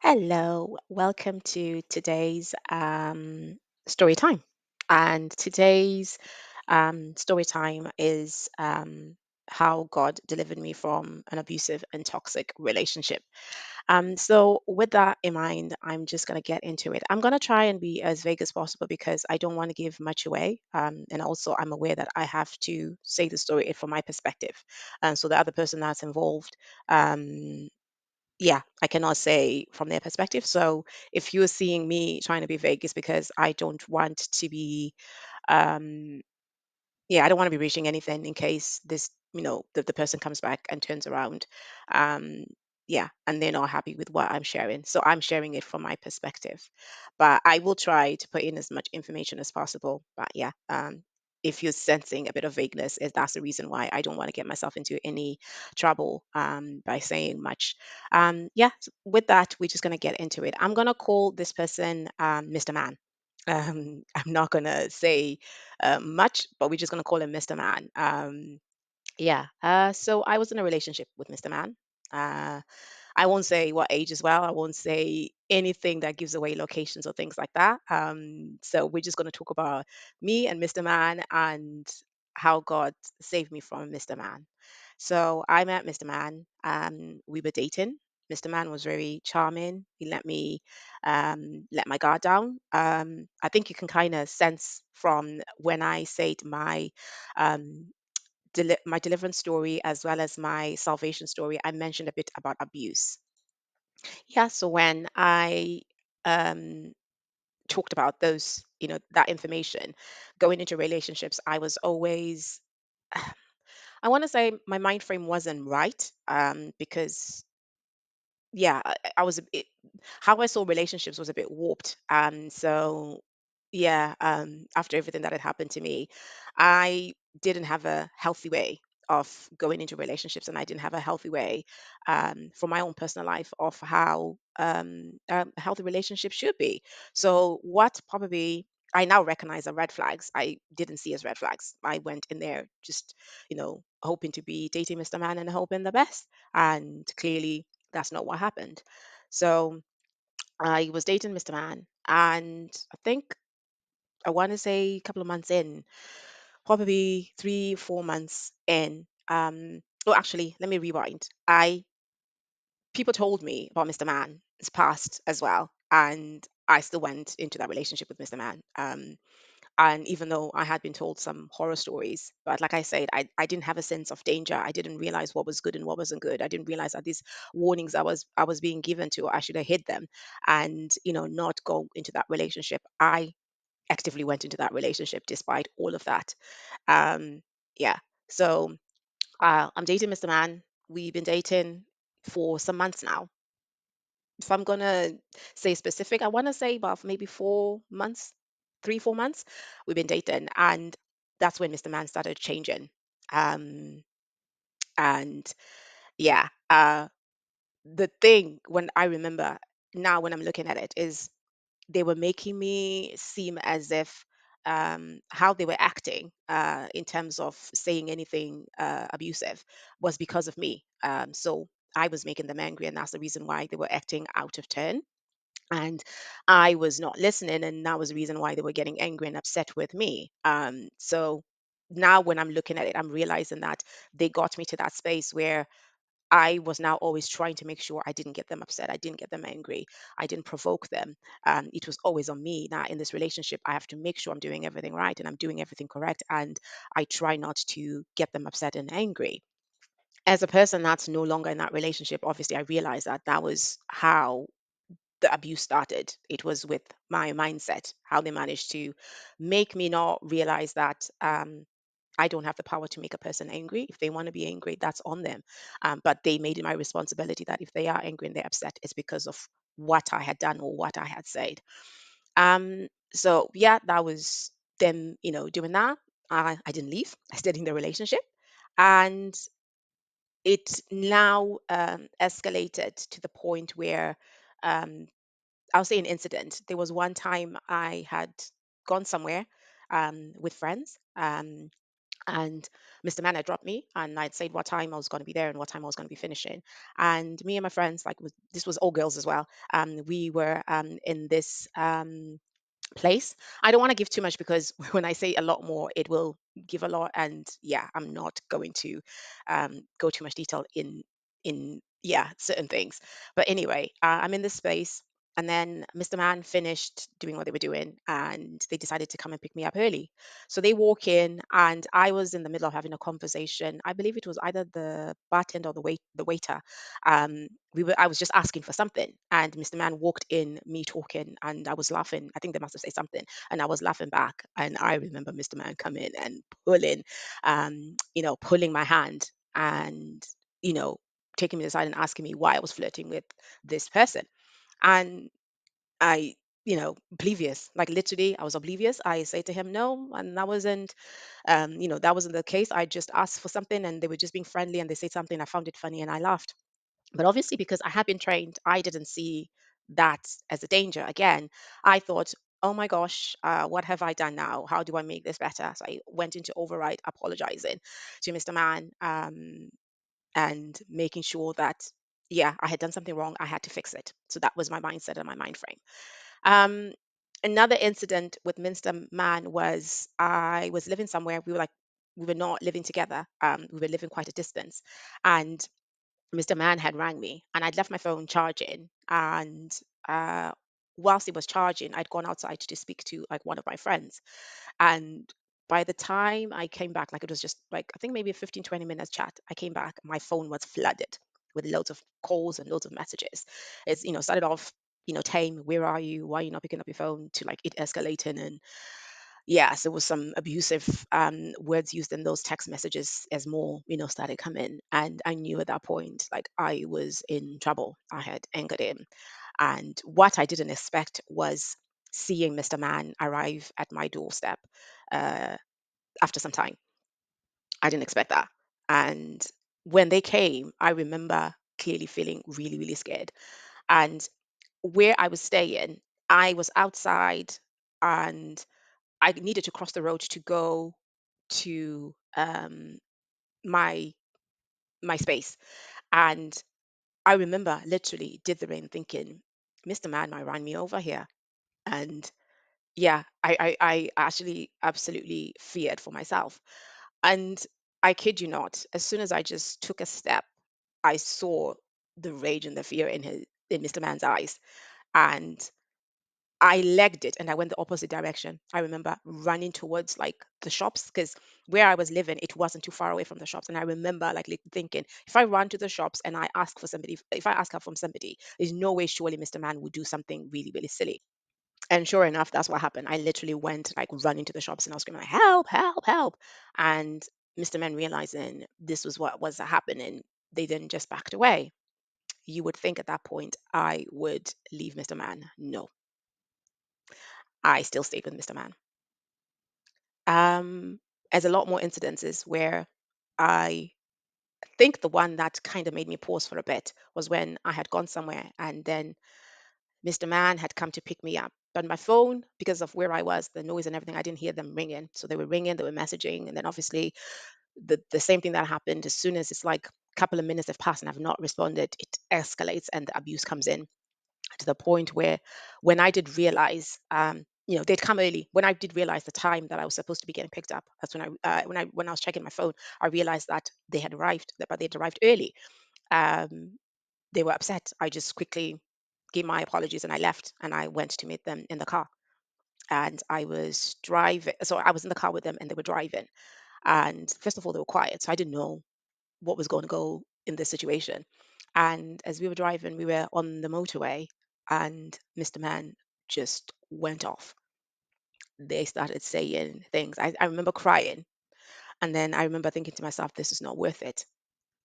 Hello, welcome to today's story time. And today's story time is how God delivered me from an abusive and toxic relationship. So, with that in mind, I'm just going to get into it. I'm going to try and be as vague as possible because I don't want to give much away. And also, I'm aware that I have to say the story from my perspective. And so, the other person that's involved. Yeah, I cannot say from their perspective. So if you're seeing me trying to be vague, it's because I don't want to be um yeah, I don't want to be reaching anything in case the person comes back and turns around. Um, yeah, and they're not happy with what I'm sharing. So I'm sharing it from my perspective. But I will try to put in as much information as possible. But yeah, if you're sensing a bit of vagueness, that's the reason why I don't want to get myself into any trouble by saying much. Yeah, with that, we're just going to get into it. I'm going to call this person Mr. Man. I'm not going to say much, but we're just going to call him Mr. Man. Yeah. So I was in a relationship with Mr. Man. Uh, I won't say what age as well. I won't say anything that gives away locations or things like that. So we're just going to talk about me and Mr. Man and how God saved me from Mr. Man. So I met Mr. Man. We were dating. Mr. Man was very charming. He let me let my guard down. I think you can kind of sense from when I said um, my deliverance story as well as my salvation story. I mentioned a bit about abuse. Yeah, so when I um, talked about that information going into relationships, I was always, I want to say my mind frame wasn't right because yeah, I was a bit, how I saw relationships was a bit warped. So yeah, after everything that had happened to me, I didn't have a healthy way of going into relationships, and I didn't have a healthy way for my own personal life of how a healthy relationship should be. So what probably I now recognize are red flags. I didn't see as red flags. I went in there just, hoping to be dating Mr. Man and hoping the best. And clearly that's not what happened. So I was dating Mr. Man, and I think I want to say a couple of months in, probably 3, 4 months in. Oh, actually, let me rewind. I People told me about Mr. Man's past as well, and I still went into that relationship with Mr. Man. And even though I had been told some horror stories, but like I said, I didn't have a sense of danger. I didn't realize what was good and what wasn't good. I didn't realize that these warnings I was being given to, I should have hid them and not go into that relationship. I actively went into that relationship despite all of that. Um, yeah. So I'm dating Mr. Man. We've been dating for some months now. If I'm gonna say specific, I want to say about maybe 4 months, 3, 4 months. We've been dating, and that's when Mr. Man started changing. Um, and yeah, the thing when I remember now when I'm looking at it is they were making me seem as if how they were acting in terms of saying anything abusive was because of me. So I was making them angry, and that's the reason why they were acting out of turn. And I was not listening, and that was the reason why they were getting angry and upset with me. So now when I'm looking at it, I'm realizing that they got me to that space where I was now always trying to make sure I didn't get them upset. I didn't get them angry. I didn't provoke them. It was always on me. Now, in this relationship, I have to make sure I'm doing everything right and I'm doing everything correct. And I try not to get them upset and angry. As a person that's no longer in that relationship, obviously, I realized that that was how the abuse started. It was with my mindset, how they managed to make me not realize that I don't have the power to make a person angry. If they want to be angry, that's on them. But they made it my responsibility that if they are angry and they're upset, it's because of what I had done or what I had said. So yeah, that was them, doing that. I didn't leave. I stayed in the relationship. And it now escalated to the point where um, I'll say an incident. There was one time I had gone somewhere with friends. And Mr. Man had dropped me, and I'd said what time I was going to be there and what time I was going to be finishing. And me and my friends, like, this was all girls as well. We were in this place. I don't want to give too much because when I say a lot more, it will give a lot. And yeah, I'm not going to go too much detail in yeah, certain things. But anyway, I'm in this space. And then Mr. Man finished doing what they were doing, and they decided to come and pick me up early. So they walk in, and I was in the middle of having a conversation. I believe it was either the bartender or the waiter. I was just asking for something, and Mr. Man walked in, me talking, and I was laughing. I think they must have said something, and I was laughing back. And I remember Mr. Man coming and pulling my hand, and you know taking me aside and asking me why I was flirting with this person. And I, oblivious, like literally, I was oblivious. I say to him, no, and that wasn't the case. I just asked for something, and they were just being friendly, and they said something. I found it funny, and I laughed. But obviously, because I had been trained, I didn't see that as a danger. Again, I thought, oh my gosh, what have I done now? How do I make this better? So I went into override apologizing to Mr. Man, and making sure that, yeah, I had done something wrong. I had to fix it. So that was my mindset and my mind frame. Um, Another incident with Mr. Man was I was living somewhere. We were not living together. We were living quite a distance. And Mr. Man had rang me, and I'd left my phone charging. And uh, whilst it was charging, I'd gone outside to speak to like one of my friends. And by the time I came back, like it was just like, I think maybe a 15, 20 minutes chat, I came back, my phone was flooded with loads of calls and loads of messages. Started off, tame, where are you? Why are you not picking up your phone? To like it escalating. And yes, there was some abusive words used in those text messages as more, started coming. And I knew at that point, like I was in trouble. I had angered him. And what I didn't expect was seeing Mr. Man arrive at my doorstep uh, after some time. I didn't expect that. And when they came, I remember clearly feeling really, really scared. And where I was staying, I was outside, and I needed to cross the road to go to my my space. And I remember literally dithering, thinking, Mr. Man might run me over here. And yeah, I actually absolutely feared for myself. And I kid you not, as soon as I just took a step, I saw the rage and the fear in Mr. Man's eyes. And I legged it and I went the opposite direction. I remember running towards like the shops, because where I was living, it wasn't too far away from the shops. And I remember like thinking, if I run to the shops and I ask for somebody, if I ask help from somebody, there's no way surely Mr. Man would do something really, really silly. And sure enough, that's what happened. I literally went like running to the shops, and I was screaming, like, help, help, help. And Mr. Man, realizing this was what was happening, they then just backed away. You would think at that point I would leave Mr. Man. No, I still stayed with Mr. Man. Um, as a lot more incidences where I think the one that kind of made me pause for a bit was when I had gone somewhere, and then Mr. Man had come to pick me up. But my phone, because of where I was, the noise and everything, I didn't hear them ringing. So they were ringing, they were messaging, and then obviously the same thing that happened. As soon as it's like a couple of minutes have passed and I've not responded, it escalates and the abuse comes in to the point where, when I did realize, they'd come early. When I did realize the time that I was supposed to be getting picked up, that's when I was checking my phone, I realized that they had arrived, but they'd arrived early. Um, they were upset. I just quickly gave my apologies and I left, and I went to meet them in the car. And I was driving, so I was in the car with them and they were driving. And first of all, they were quiet, so I didn't know what was going to go in this situation. And as we were driving, we were on the motorway, and Mr. Man just went off. They started saying things. I remember crying. And then I remember thinking to myself, this is not worth it.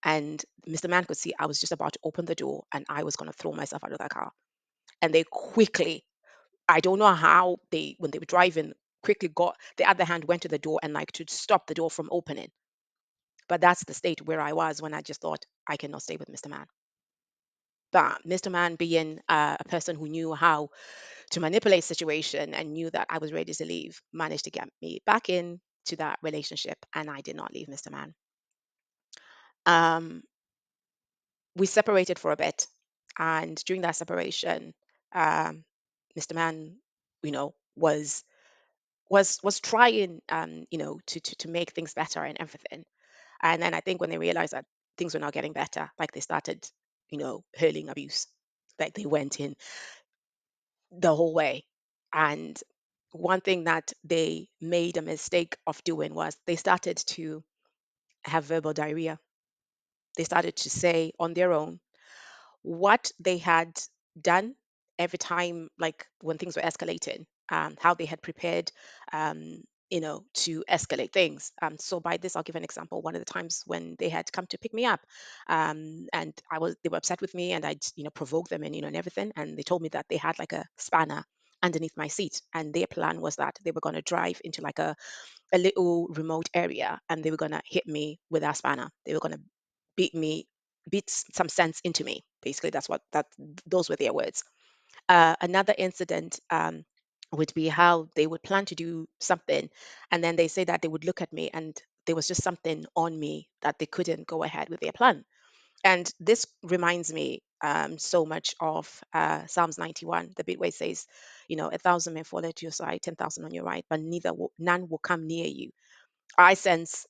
And Mr. Man could see I was just about to open the door and I was going to throw myself out of that car. And they quickly, I don't know how they, when they were driving, quickly got the other hand, went to the door and like to stop the door from opening. But that's the state where I was when I just thought I cannot stay with Mr. Man. But Mr. Man, being a person who knew how to manipulate situation and knew that I was ready to leave, managed to get me back in. to that relationship, and I did not leave Mr. Man. Um, we separated for a bit, and during that separation, um, Mr. Man, was trying, to make things better and everything. And then I think when they realized that things were not getting better, like they started, hurling abuse, like they went in the whole way. And one thing that they made a mistake of doing was they started to have verbal diarrhea. They started to say on their own what they had done every time, like when things were escalating, how they had prepared, to escalate things. So by this, I'll give an example. One of the times when they had come to pick me up, and they were upset with me, and I'd, provoked them, and everything, and they told me that they had like a spanner underneath my seat, and their plan was that they were going to drive into like a little remote area, and they were going to hit me with that spanner. They were going to beat me, some sense into me. Basically, those were their words. Another incident, would be how they would plan to do something, and then they say that they would look at me, and there was just something on me that they couldn't go ahead with their plan. And this reminds me, so much of Psalms 91, the bit where it says, 1,000 may fall at your side, 10,000 on your right, but none will come near you. I sense,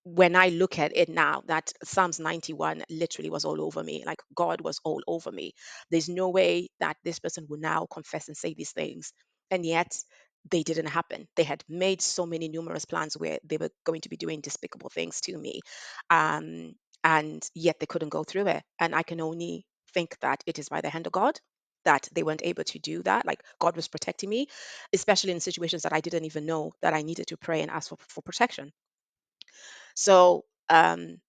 when I look at it now, that Psalms 91 literally was all over me. Like God was all over me. There's no way that this person will now confess and say these things. And yet they didn't happen. They had made so many numerous plans where they were going to be doing despicable things to me. Um, and yet they couldn't go through it. And I can only think that it is by the hand of God that they weren't able to do that. Like God was protecting me, especially in situations that I didn't even know that I needed to pray and ask for protection. So, during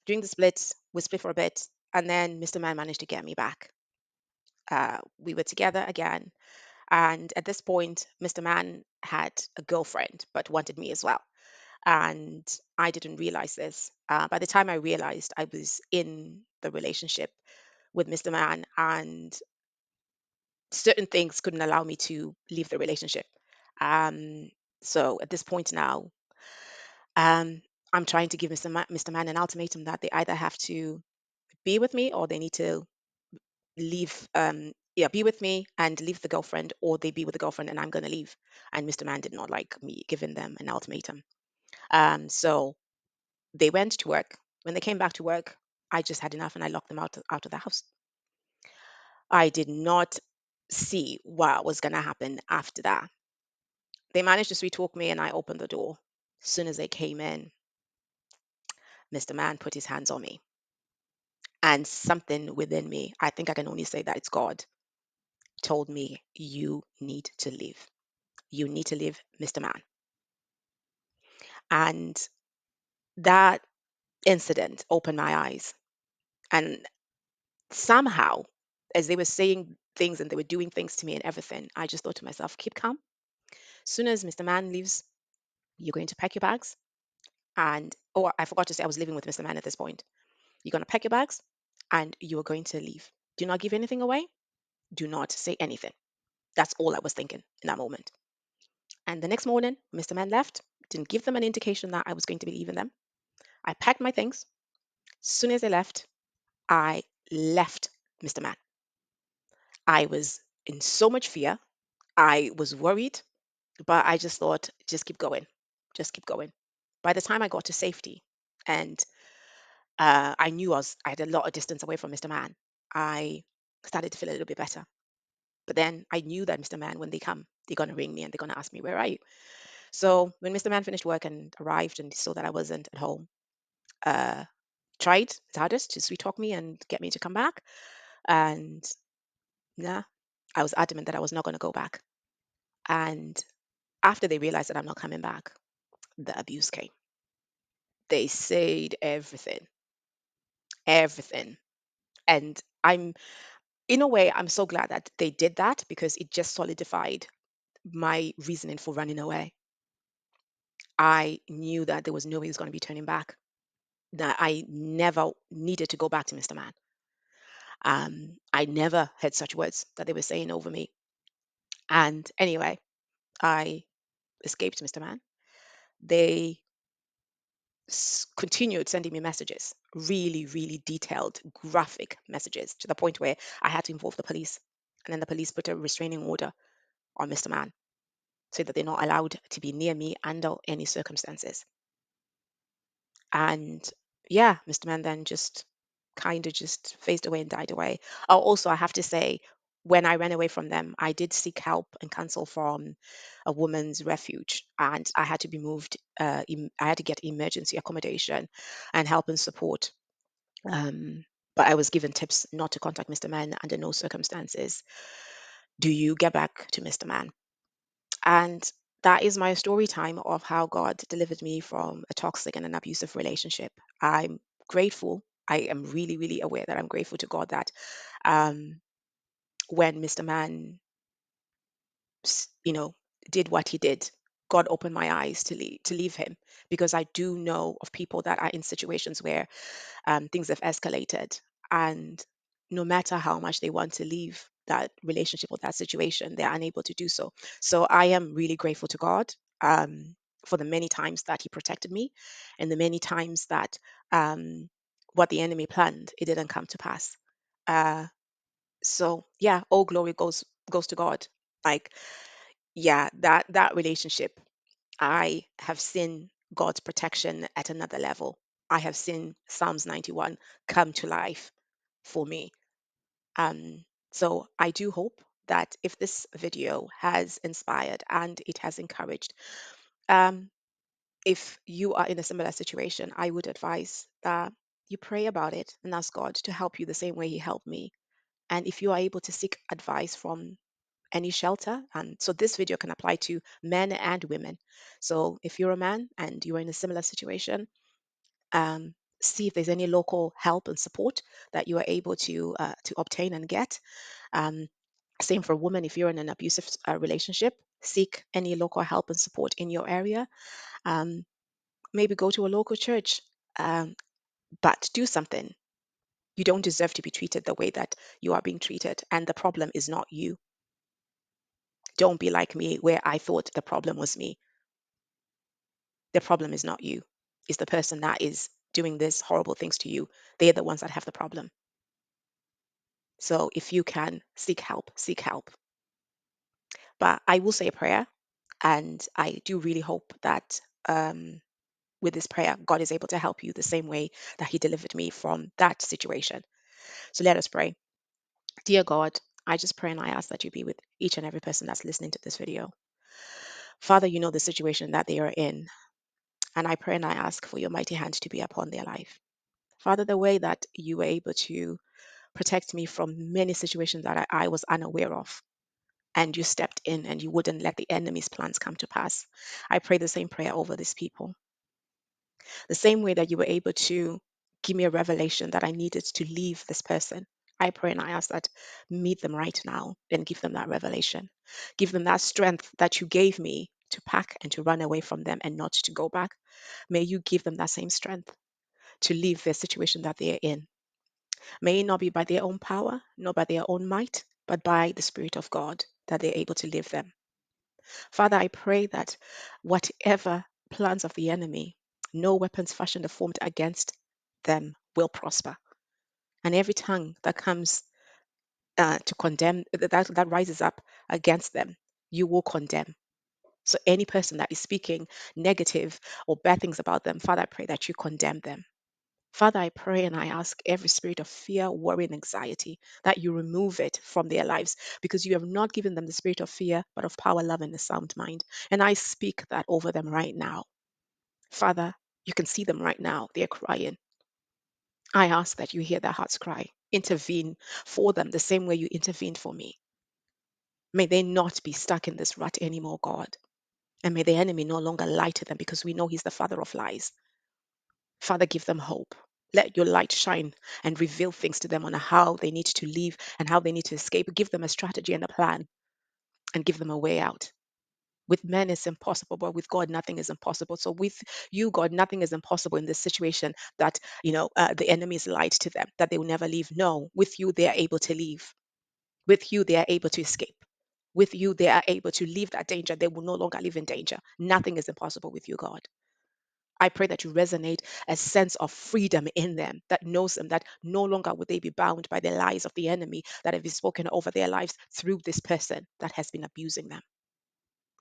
the split, we split for a bit, and then Mr. Man managed to get me back. We were together again, and at this point, Mr. Man had a girlfriend but wanted me as well. And I didn't realize this. By the time I realized, I was in the relationship with Mr. Man, and certain things couldn't allow me to leave the relationship. Um, so at this point now, um, I'm trying to give Mr. Man an ultimatum that they either have to be with me, or they need to leave. Yeah, be with me and leave the girlfriend, or they be with the girlfriend and I'm going to leave. And Mr. Man did not like me giving them an ultimatum. So they went to work. When they came back to work, I just had enough, and I locked them out of the house. I did not see what was going to happen after that. They managed to sweet talk me, and I opened the door. As soon as they came in, Mr. Man put his hands on me, and something within me, I think I can only say that it's God, told me, you need to leave. You need to leave, Mr. Man. And that incident opened my eyes. And somehow, as they were saying things and they were doing things to me and everything, I just thought to myself, keep calm. Soon as Mr. Man leaves, you're going to pack your bags. And, oh, I forgot to say I was living with Mr. Man at this point. You're going to pack your bags and you are going to leave. Do not give anything away. Do not say anything. That's all I was thinking in that moment. And the next morning, Mr. Man left, didn't give them an indication that I was going to be leaving them. I packed my things. As soon as I left, I left Mr. Man. I was in so much fear. I was worried, but I just thought, just keep going. Just keep going. By the time I got to safety, and I knew I had a lot of distance away from Mr. Man, I started to feel a little bit better. But then I knew that Mr. Man, when they come, they're going to ring me and they're going to ask me, where are you? So when Mr. Man finished work and arrived and saw that I wasn't at home, uh, tried his hardest to sweet talk me and get me to come back. And nah, I was adamant that I was not going to go back. And after they realized that I'm not coming back, the abuse came. They said everything, everything. And in a way, I'm so glad that they did that, because it just solidified my reasoning for running away. I knew that there was no way he was going to be turning back, that I never needed to go back to Mr. Man. I never heard such words that they were saying over me. And anyway, I escaped Mr. Man. they continued sending me messages, really, really detailed, graphic messages, to the point where I had to involve the police. And then the police put a restraining order on Mr. Man, so that they're not allowed to be near me under any circumstances. And yeah, Mr. Man then just kind of just phased away and died away. Oh, also, I have to say, when I ran away from them, I did seek help and counsel from a woman's refuge, and I had to be moved. I had to get emergency accommodation and help and support. Um, but I was given tips not to contact Mr. Man under no circumstances. Do you get back to Mr. Man? And that is my story time of how God delivered me from a toxic and an abusive relationship. I'm grateful. I am really, really aware that I'm grateful to God that um, when Mr. Man, you know, did what he did, God opened my eyes to leave him, because I do know of people that are in situations where things have escalated, and no matter how much they want to leave that relationship or that situation, they're unable to do so. So I am really grateful to God for the many times that He protected me, and the many times that um, what the enemy planned, it didn't come to pass. So yeah, all glory goes to God. Like, yeah, that relationship, I have seen God's protection at another level. I have seen Psalms 91 come to life for me. Um, so I do hope that if this video has inspired and it has encouraged, um, if you are in a similar situation, I would advise that you pray about it and ask God to help you the same way He helped me. And if you are able to seek advice from any shelter, and so this video can apply to men and women. So if you're a man and you're in a similar situation, um, see if there's any local help and support that you are able to obtain and get. Um, Same for women. If you're in an abusive relationship, seek any local help and support in your area. Um, Maybe go to a local church, um, but do something. You don't deserve to be treated the way that you are being treated, and the problem is not you. Don't be like me, where I thought the problem was me. The problem is not you. It's the person that is doing these horrible things to you. They're the ones that have the problem. So if you can seek help, seek help. But I will say a prayer, and I do really hope that with this prayer, God is able to help you the same way that He delivered me from that situation. So let us pray. Dear God, I just pray and I ask that you be with each and every person that's listening to this video. Father, you know the situation that they are in, and I pray and I ask for your mighty hand to be upon their life. Father, the way that you were able to protect me from many situations that I was unaware of, and you stepped in and you wouldn't let the enemy's plans come to pass. I pray the same prayer over these people. The same way that you were able to give me a revelation that I needed to leave this person. I pray and I ask that meet them right now and give them that revelation. Give them that strength that you gave me to pack and to run away from them and not to go back. May you give them that same strength to leave the situation that they are in. May it not be by their own power, nor by their own might, but by the Spirit of God that they're able to live them. Father, I pray that whatever plans of the enemy, no weapons fashioned or formed against them will prosper. And every tongue that comes to condemn, that rises up against them, you will condemn. So any person that is speaking negative or bad things about them, Father, I pray that you condemn them. Father, I pray and I ask every spirit of fear, worry, and anxiety that you remove it from their lives, because you have not given them the spirit of fear, but of power, love, and a sound mind. And I speak that over them right now. Father, you can see them right now. They're crying. I ask that you hear their hearts cry. Intervene for them the same way you intervened for me. May they not be stuck in this rut anymore, God. And may the enemy no longer lie to them, because we know he's the father of lies. Father, give them hope. Let your light shine and reveal things to them on how they need to live and how they need to escape. Give them a strategy and a plan, and give them a way out. With men, it's impossible, but with God, nothing is impossible. So with you, God, nothing is impossible in this situation that, the enemy is lied to them, that they will never leave. No, with you, they are able to leave. With you, they are able to escape. With you, they are able to leave that danger. They will no longer live in danger. Nothing is impossible with you, God. I pray that you resonate a sense of freedom in them that knows them, that no longer would they be bound by the lies of the enemy that have been spoken over their lives through this person that has been abusing them.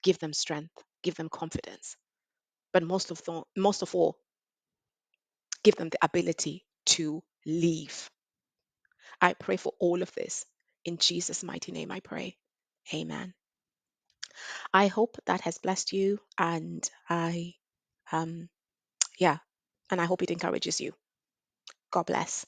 Give them strength, give them confidence, but most of all, give them the ability to leave. I pray for all of this. In Jesus' mighty name, I pray. Amen. I hope that has blessed you, and um, yeah, and I hope it encourages you. God bless.